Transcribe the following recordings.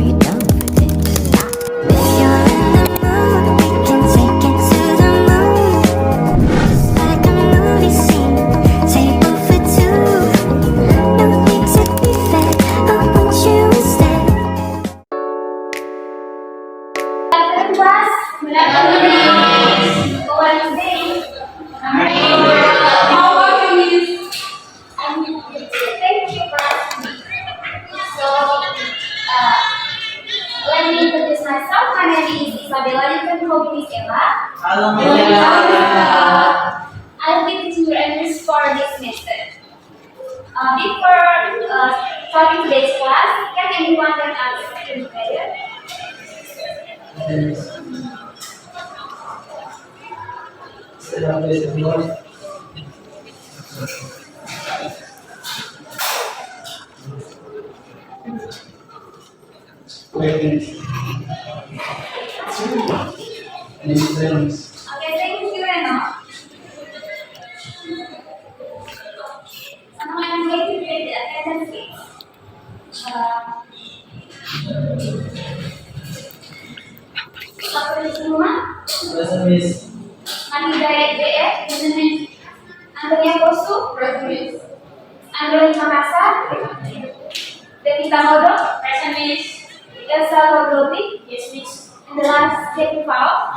you don't forget to stop. If you're in the mood, we can take it to the moon. Just like a movie scene, table for two. No need to be fed, I want you instead. Class, good afternoon. How are you today? How are you, Miss? I'm good. Thank you for asking. So, let me introduce myself. My name is Isabella. You can call me Miss Ella. Halo, Mila. I'll be teaching you English for this semester. Before starting today's class, can anyone let us student together? Okay, thank you, Reno. Now I'm going to take the attendance sheet. Apa di semua? Andi Dayat BF, Indonesia. Antonia Kosu, Android Makassar, Devita Modok, Elsa Rogloti, and the last Jackie Pao.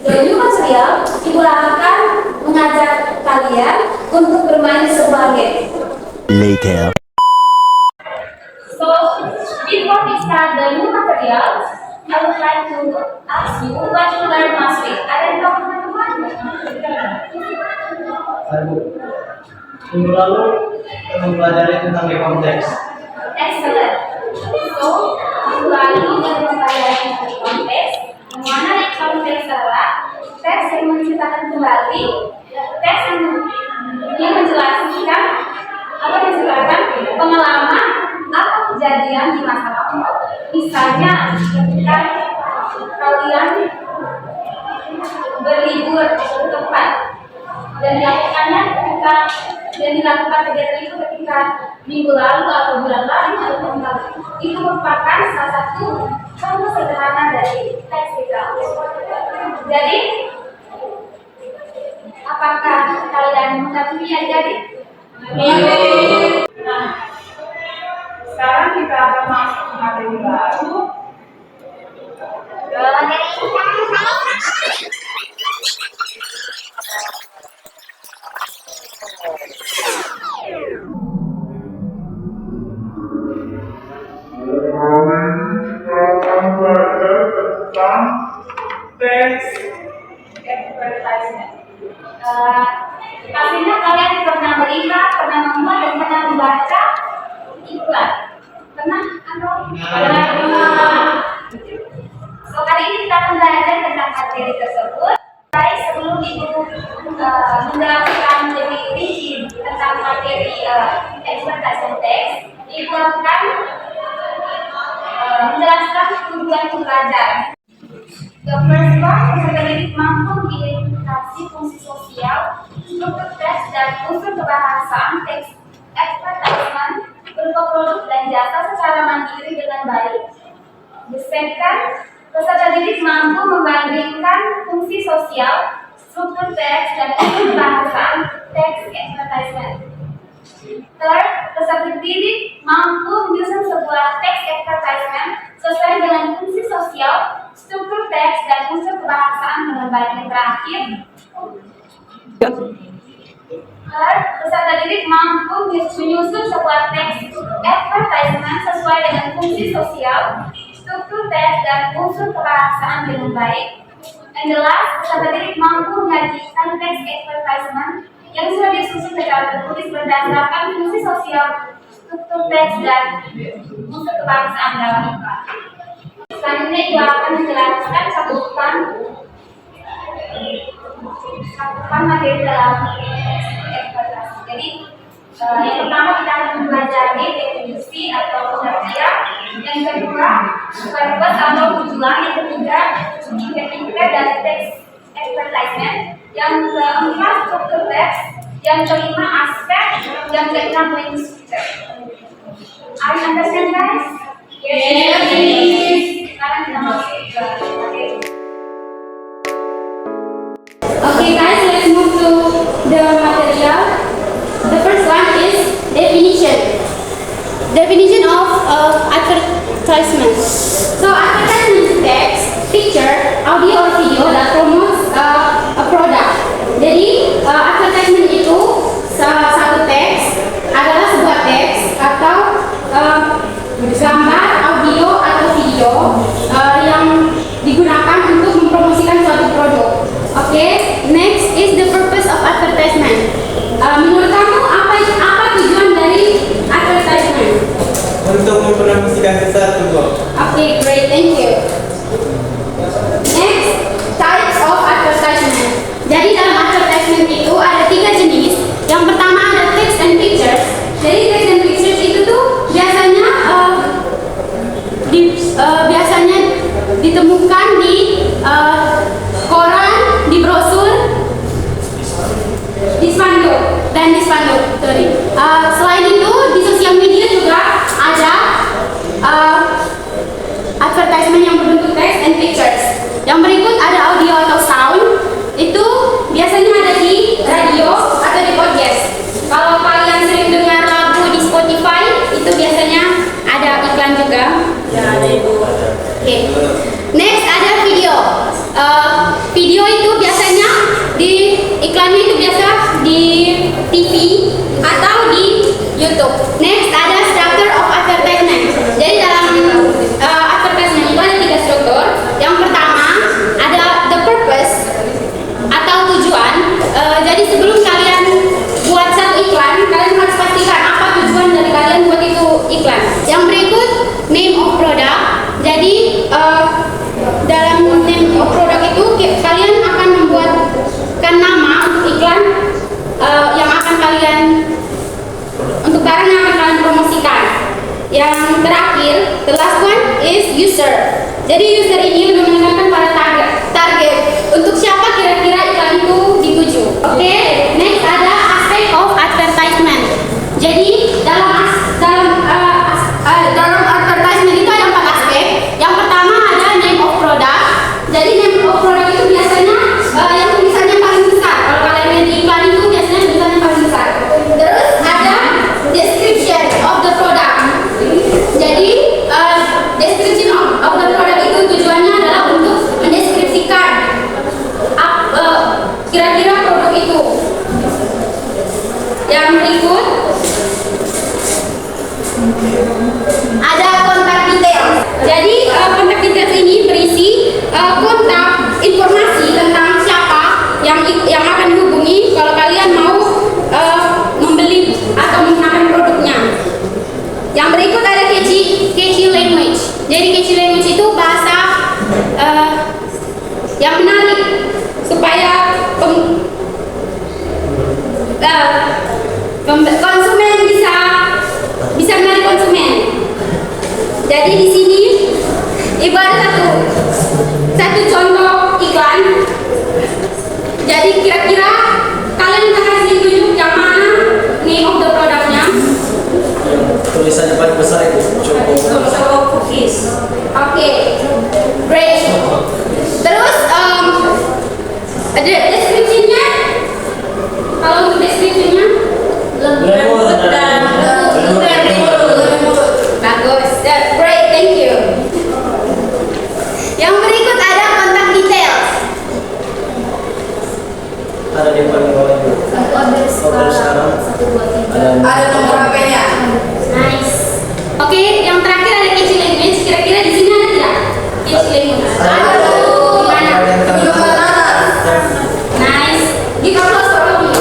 Baju material digunakan mengajak kalian untuk bermain sebuah game. Later. So, before we start the new materials, I would like to ask you what you learned last week. Ada yang tahu teman-teman? Minggu lalu kita mempelajari tentang konteks. Excellent. So, minggu lalu kita mempelajari tentang konteks. Yang mana konteks adalah teks yang menceritakan kembali, teks yang menjelaskan pengalaman atau kejadian di masa lalu. Misalnya, ketika kalian berlibur ke tempat dan dilakukan kegiatan itu ketika minggu lalu atau bulan lalu atau tahun lalu, itu merupakan salah satu contoh sederhana dari teks kita. Jadi, apakah kalian mengetahui adik-adik? Nah, sekarang kita akan masuk ke materi baru. Tentang teks advertisement. Pastinya kalian pernah melihat, pernah membuat, dan pernah membaca iklan. Pernah atau? Pernah. So, kali ini kita akan belajar tentang materi tersebut. Baik, sebelum Ibu menjelaskan lebih rinci tentang materi advertisement text, Ibu akan menjelaskan tujuan belajar. The first one, peserta didik mampu mengidentifikasi fungsi sosial, struktur teks dan unsur kebahasaan teks advertisement berupa produk dan jasa secara mandiri dengan baik. The second, peserta didik mampu membandingkan fungsi sosial, struktur teks dan unsur kebahasaan teks advertisement. Third, peserta didik mampu menyusun sebuah teks advertisement sesuai dengan fungsi sosial, struktur teks dan unsur kebahasaan dengan baik. Yang terakhir, third, peserta didik mampu menyusun sebuah teks advertisement sesuai dengan fungsi sosial, struktur teks dan unsur kebahasaan dengan baik. And the last, peserta didik mampu menyajikan teks advertisement yang sudah disusun secara tertulis berdasarkan fungsi sosial, struktur teks dan unsur kebangsaan dalam iklan. Selanjutnya Ibu akan menjelaskan cakupan materi dalam teks advertisement. Jadi yang pertama kita akan mempelajari definisi atau pengertian, yang kedua purpose atau tujuan, yang ketiga teknik dari teks advertisement, yang keempat struktur teks, yang kelima aspek, yang keenam language feature. Are you understand, guys? Yes, please. Sekarang kita masuk ke materi. Okay guys, let's move to the material. The first one is definition. Definition of advertisement. So advertisement is text, picture, audio or video that promotes a product. Jadi advertisement itu satu teks adalah sebuah teks atau gambar, audio atau video yang digunakan untuk mempromosikan suatu produk. Okay, next is the purpose of advertisement. Menurut kamu apa tujuan dari advertisement? Untuk mempromosikan sesuatu, Bu. Okay, great, thank you. Next, types of advertisement. Jadi dalam advertisement itu ada 3 jenis. Yang pertama ada text and pictures. Jadi text and pictures itu tuh biasanya biasanya ditemukan di koran, di brosur, di spanduk dan di spanduk. Selain itu di sosial media juga ada advertisement yang berbentuk text and pictures. Yang berikut ada audio atau sound. Itu biasanya ada di radio atau di podcast. Kalau kalian sering dengar lagu di Spotify, itu biasanya ada iklan juga. Ya, ada Ibu. Okay. Next ada video. Video itu biasanya di iklannya itu biasa di TV atau di YouTube. Next ada structure of advertisement. Jadi dalam advertisement itu ada 3 struktur. Yang pertama ada the purpose atau tujuan. Jadi sebelum kalian buat satu iklan, kalian harus pastikan apa tujuan dari kalian buat itu iklan. Yang berikut name of product. Jadi dalam name of product itu kalian akan membuatkan nama iklan yang akan kalian untuk barang yang akan kalian promosikan. Yang terakhir, the last one is user. Jadi user ini lebih menekankan pada target untuk siapa kira-kira iklan itu dituju. Oke, next ada aspect of advertisement. Jadi dalam advertisement itu ada 4 aspek. Yang pertama ada name of product. Jadi name of product itu biasanya yang tulisannya paling besar. Kalau kalian lihat di iklan itu biasanya tulisannya paling besar. Terus ada description of the product. Jadi description of the product itu tujuannya adalah untuk mendeskripsikan kira-kira produk itu. Yang berikut ada kontak details. Jadi kontak details ini berisi kontak informasi tentang siapa yang akan dihubungi kalau kalian mau membeli atau menggunakan produknya. Yang berikut ada catchy language. Jadi catchy language itu bahasa yang menarik supaya konsumen bisa menarik konsumen. Jadi di sini ibu ada satu contoh iklan. Jadi kira-kira kalian bisa kasih tunjuk yang mana name of the produknya? Tulisannya paling besar itu. Choco cookies. Oke, great. Terus ada deskripsinya. Kalau untuk deskripsinya Lemur dan bagus. Great, thank you. Yang berikut ada kontak details. ada di paling bawah itu. Order sekarang Ada nomor HP-nya. Nice. Oke, yang terakhir ada catchy language. Kira-kira di sini ada tidak? Catchy language. Gimana? Nice. Give applause for Robi.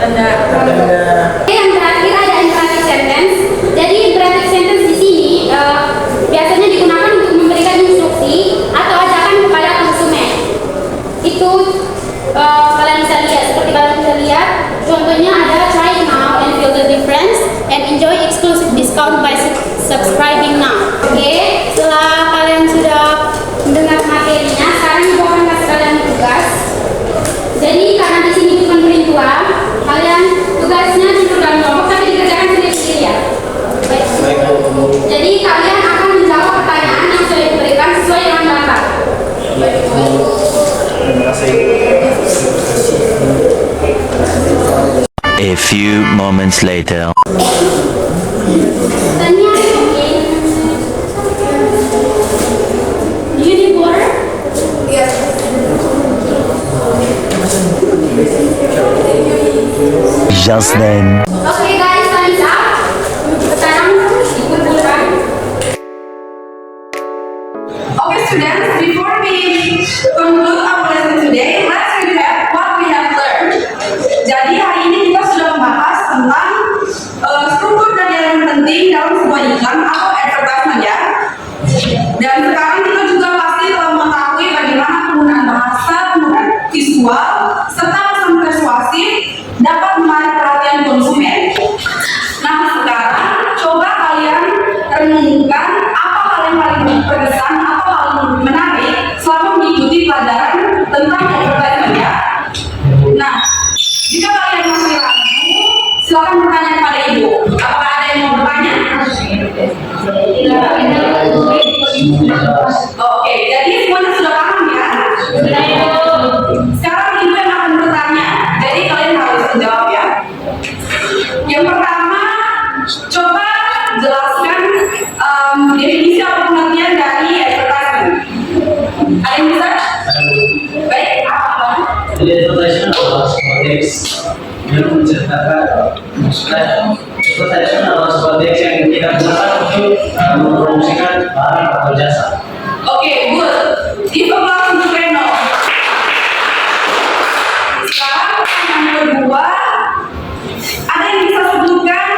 Yang terakhir ada imperative sentence. Jadi imperative sentence di sini biasanya digunakan untuk memberikan instruksi atau ajakan kepada konsumen. Itu kalian bisa lihat, seperti kalian bisa lihat. Contohnya ada try now and feel the difference and enjoy exclusive discount by subscribing now. Oke, setelah kalian sudah mendengar materinya, sekarang ibu akan kasih kalian tugas. Jadi karena di sini bukan virtual, kalian tugasnya di dalam kelompok tapi dikerjakan sendiri-sendiri ya. Baik. Jadi kalian akan menjawab pertanyaan yang sudah diberikan sesuai dengan daftar. Terima kasih. A few moments later. Tanya, oke. Do you need water? Yes. Just then. Oke guys, time's up. Sekarang dikumpulkan. Okay, students, before we conclude our lesson today, let's recap what we have learned. Jadi hari ini kita sudah membahas tentang struktur dan elemen penting dalam sebuah iklan atau advertisement ya. Dan sekarang kita juga pasti telah mengetahui bagaimana penggunaan bahasa, penggunaan visual, serta pesan persuasif dapat menarik perhatian konsumen. Nah sekarang coba kalian renungkan apa hal yang paling berkesan atau paling menarik selama mengikuti pelajaran tentang advertisement ya. Nah, jika kalian masih ragu, silakan bertanya kepada ibu. Apakah ada yang mau bertanya? Oke, jadi semuanya sudah paham ya? Sekarang ibu yang akan bertanya, jadi kalian harus menjawab ya. Yang pertama, coba jelaskan definisi atau pengertian dari advertisement. Ada yang bisa? Baik, apa? Jadi advertisement adalah sebuah teks yang menceritakan maksudnya advertisement adalah sebuah teks yang kita gunakan untuk mempromosikan barang atau jasa. Oke, good. Give applause untuk Reno. Sekarang pertanyaan kedua, ada yang bisa sebutkan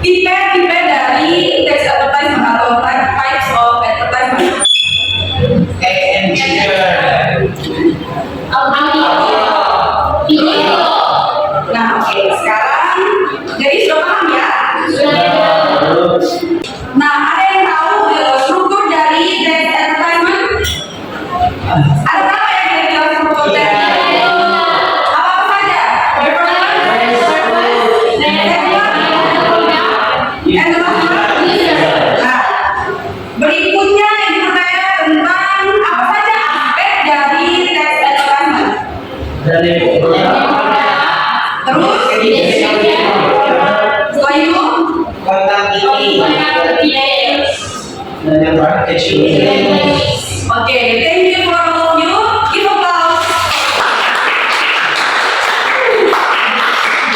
tipe-tipe dari teks advertisement atau types of advertisement? Nah, oke. Sekarang, jadi sudah paham ya? Nah, ada yang tahu struktur dari teks advertisement? Ada berapa yang kira-kira struktur teks? Apa saja? Nah, berikutnya yang dipertanya tentang apa saja aspek dari teks advertisement. Dari Terus, setelah itu, dan yang terakhir kecil. oke, thank you for all of you. Give applause.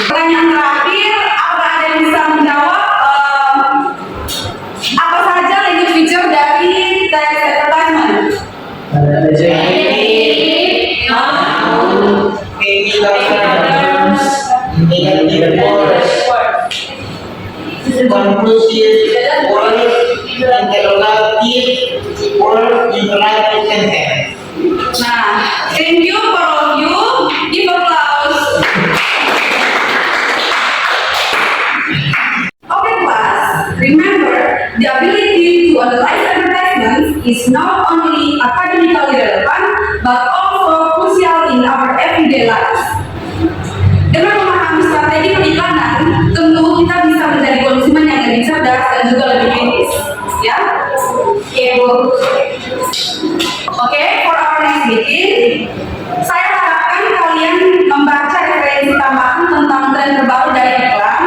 Pertanyaan terakhir, apa ada yang bisa menjawab apa saja language feature dari teks advertisement? Ada legend, conclusive, or interrogative, or imperative sentence. Nah, thank you for all of you. Give applause. Okay, class. Remember, the ability to analyze advertisements is not only academically relevant, but also crucial in our everyday lives. Dengan memahami strategi periklanan, tentu kita bisa menjadi konsumen yang lebih cerdas dan juga lebih kritis, ya. Oke, for our next meeting, saya harapkan kalian membaca referensi tambahan tentang tren terbaru dari iklan.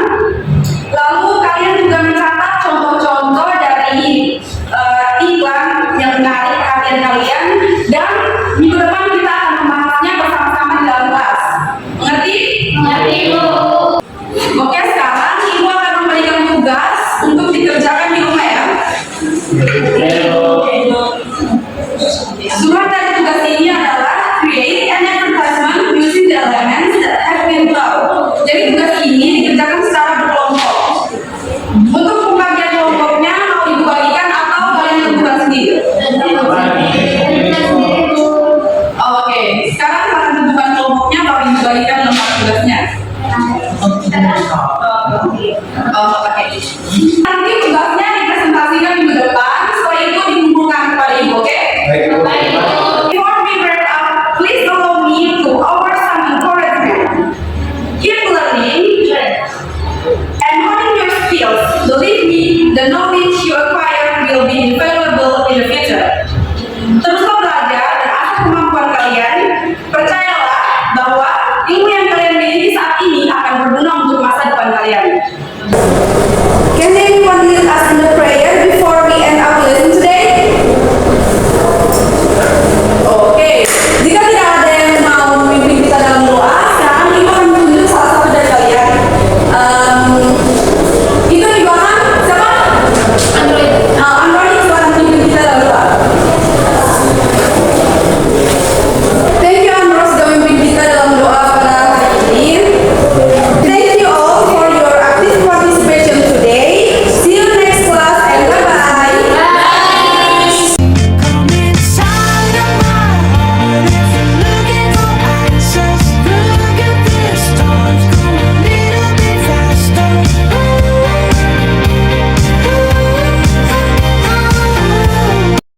Lalu kalian juga mencatat contoh-contoh dari iklan yang menarik perhatian kalian, dan minggu depan kita akan membahasnya bersama-sama di dalam kelas. Mengerti? Mengerti, Bu. Oke, sekarang Ibu akan memberikan tugas untuk dikerjakan di rumah ya. Surat dari tugas ini adalah create an bagikan lembar tugasnya. Oh, oke. Nanti tugasnya dipresentasikan minggu depan, setelah itu dikumpulkan kepada ibu, oke? Before we wrap up, please allow me to offer some encouragement. Keep learning and honing your skills. Believe me, the knowledge you acquire will be invaluable in the future. Teruslah belajar dan asah kemampuan kalian. Percayalah bahwa ilmu yang kalian miliki saat ini akan berguna untuk masa depan kalian.